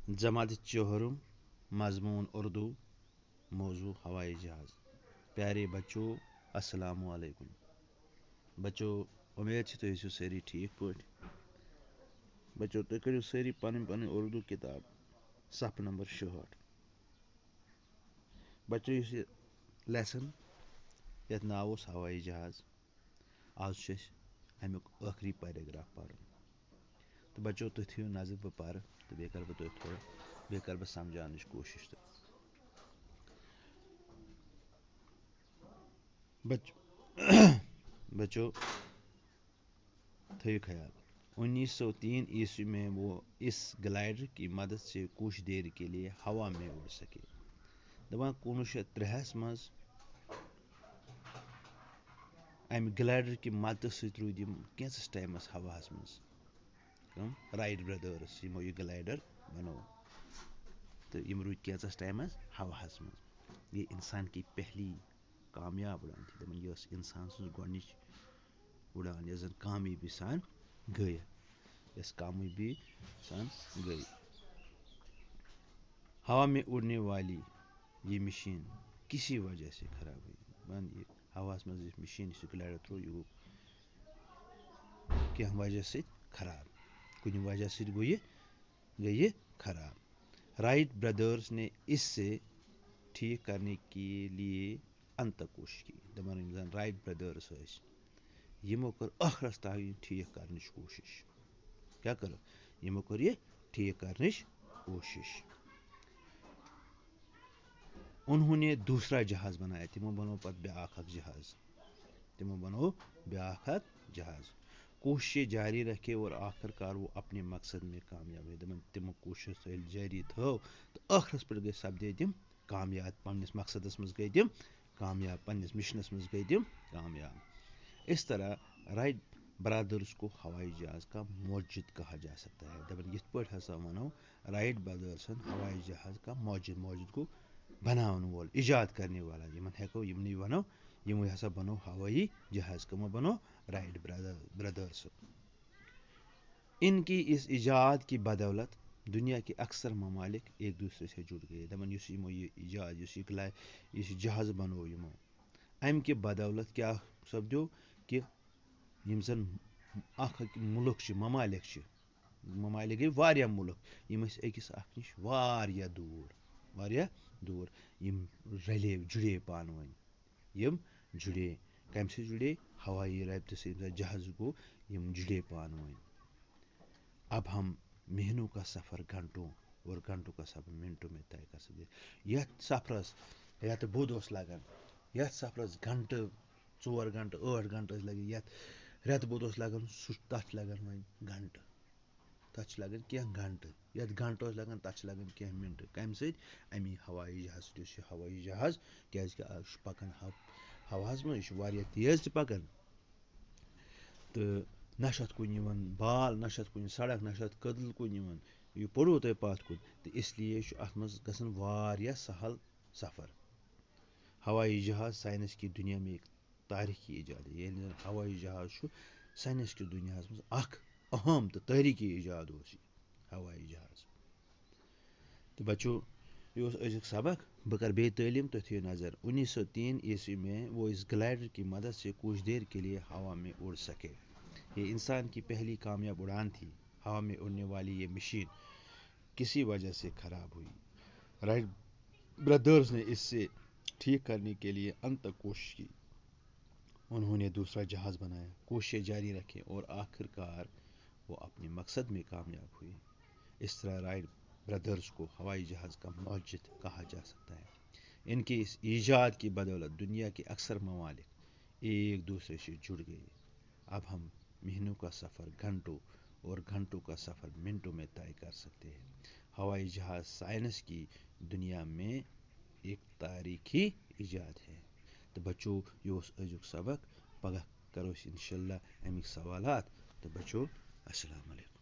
जमात चौहरम, मजमून उर्दू, मौजू हवाई जहाज। प्यारे बच्चों, अस्सलामु अलैकुम। बच्चों, उम्मीद है तुम सारी ठीक पट। बच्चों, तुम करो सारी पन पन उर्दू किताब सफ नंबर 66। बच्चों, ये लेसन यथ नाव हवाई जहाज, आज अमुक आखिरी पैराग्राफ पढ़। तो बच्चों, तुम थो नजर बह पढ़ तो बे कर तुम थोड़ा बे कर समझान कोशिश। तो बच्चों, थो ख्याल 1903 ईस्वी में वो इस ग्लाइडर की मदद से कुछ देर के लिए हवा में उड़ सके। दपान 1903 मज अम ग्लाइडर की मदद से रूद कैंस टाइमस हवास मज राइट ब्रदर्स यमो यह ग्लाइडर बनो तो यम रूद कैंस टाइमस हवास मज। ये इंसान की पहली कामयाब उड़ान थी। दपान यह इंसान सज गोडनिच उड़ान यह जन कामयाबी सान गई, इस कामयाबी सान गई। हवा में उड़ने वाली ये मशीन किसी वजह से खराब हुई। बंद ये हवास मज मशीन ग्लाइडर थ्रो यह क्या वजह से खराब, कुछ वजह से गई खराब। राइट ब्रदर्स ने इससे ठीक करने के लिए अंत कोशिश की। दपान राइट ब्रदर्स यमो कर आखरस तान ठीक करने कोशिश। क्या कर यमो कर ये ठीक करने कोशिश। उन्होंने दूसरा जहाज बनाया, तिमो बनो पत ब्याख जहाज, तिमो बनो ब्याख जहाज। कोशिश जारी रखे और आखिरकार वो अपने मकसद में कामयाब हुए। दपन तिमो कोशिश जारी थो तो आखिरस पे गई सपदे तिम कामयाब, पन्निस मकसदस मज गई तिम कामयाब, पन्निस मिशनस मज गई तिम कामयाब। इस तरह राइट ब्रदर्स को हवाई जहाज का मौजिद कहा जा सकता है। दपन यथ पे हसा वनो राइट ब्रदर्सन हवाई जहाज का मौजिद को बनावन वोल, इजाद करने वाला यमन हेको यमनी वनो यमो हसा बनो हवाई जहाज, कमो बनो राइट ब्रदर्स। इनकी इस इजाद की बदौलत दुनिया के अक्सर ममालिक एक दूसरे से जुड़ गए। दपन यमो ये इजाद इस जहाज बनो यमो अम कि बदौलत क्या सपदो कि यम जन मुल्क ममालिक गई वारिया मुल्क, यम अकिस अख निश वारिया दूर यम रले जुड़े पान वन, यम जुड़े कम से जुड़े हवाई रबते से जहाज को यम जुड़े पान वन। अब हम महीनों का सफर घंटों और घंटों का सफर मिनटों में तय कर सकते। यह सफरस यथ बोध लगन, यथ सफरस घंटे 4 घंटे 8 घंटे लगे, यथ रेत बोध लगन तथ लगन वन घंटे, तथ लगन कह घंटे, यथ घंटे लगन तथ लगन कह मिनट। कम अमी हवाई जहाज हवाई जहाज क्या पकान हवास में तेज पकान तो ना कुन बाल, ना कुन सड़क, ना कदल कुन यह पड़ो तुम पत कुन, तो इसलिए अत मज गसन वारिया सहल सफर। हवाई जहाज साइंस की दुनिया में एक तारीखी इजाद है। ये हवाई जहाज साइंस की दुनिया मज अहम तो तारीखी इजाद हवाई जहाज। तो बच्चों, यह अजुक सबक बह कर बे तालीम तो थी नजर। 1903 ईस्वी में वो इस ग्लाइडर की मदद से कुछ देर के लिए हवा में उड़ सके। ये इंसान की पहली कामयाब उड़ान थी। हवा में उड़ने वाली ये मशीन किसी वजह से खराब हुई। राइट ब्रदर्स ने इससे ठीक करने के लिए अंत तक कोशिश की। उन्होंने दूसरा जहाज बनाया, कोशिशें जारी रखी और आखिरकार वो अपने मकसद में कामयाब हुए। इस तरह राइट ब्रदर्स को हवाई जहाज का मौजिद कहा जा सकता है। इनकी इस ईजाद की बदौलत दुनिया के अक्सर ममालिक एक दूसरे से जुड़ गए। अब हम महीनों का सफ़र घंटों और घंटों का सफ़र मिनटों में तय कर सकते हैं। हवाई जहाज साइंस की दुनिया में एक तारीखी इजाद है। तो बच्चों, यो अजुक सबक, पगह करो इंशाल्लाह अमिक सवालात। तो बच्चों, अस्सलाम वालेकुम।